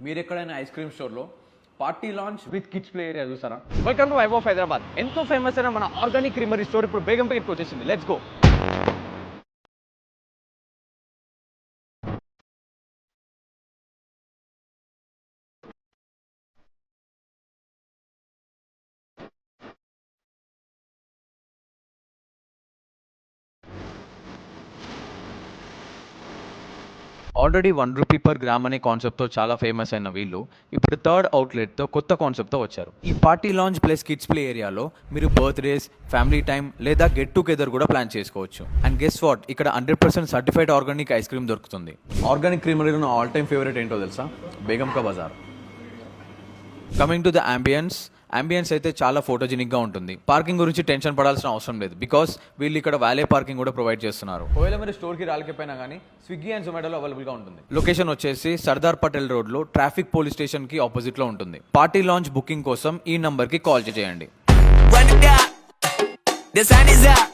మీరు ఎక్కడైనా ice cream స్టోర్లో party launch with kids play area చూసారా? Welcome to vibe of Hyderabad. ఎంతో ఫేమస్ అయిన మన ఆర్గానిక్ క్రీమరీ స్టోర్ ఇప్పుడు బేగంపేటకి వచ్చేసింది. Let's go. Already ₹1 per gram అనే కాన్సెప్ట్తో చాలా ఫేమస్ అయిన వీళ్ళు ఇప్పుడు థర్డ్ అవుట్లెట్తో కొత్త కాన్సెప్ట్తో వచ్చారు. ఈ party launch plus kids play ఏరియాలో మీరు బర్త్డేస్, ఫ్యామిలీ టైం లేదా గెట్ టుగెదర్ కూడా ప్లాన్ చేసుకోవచ్చు. అండ్ గెస్ వాట్, ఇక్కడ 100% సర్టిఫైడ్ ఆర్గానిక్ ఐస్ క్రీమ్ దొరుకుతుంది. ఆర్గానిక్ క్రీమరీలో నా ఆల్ టైమ్ ఫేవరెట్ ఏంటో తెలుసా? Begum ka Bazaar. Coming to the ambience అయితే చాలా ఫోటోజెనిక్గా ఉంటుంది. పార్కింగ్ గురించి టెన్షన్ పడాల్సిన అవసరం లేదు, బికాస్ వీళ్ళు ఇక్కడ వాలే పార్కింగ్ కూడా ప్రొవైడ్ చేస్తున్నారు. ఒకవేళ మీరు స్టోర్కి రాలేకపోయినా కానీ స్విగ్గీ అండ్ జొమాటోలో అవైలబుల్గా ఉంటుంది. లొకేషన్ వచ్చేసి సర్దార్ పటేల్ రోడ్లో ట్రాఫిక్ పోలీస్ స్టేషన్కి ఆపోజిట్లో ఉంటుంది. పార్టీ లాంచ్ బుకింగ్ కోసం ఈ నంబర్కి కాల్ చేయండి. The sun is up.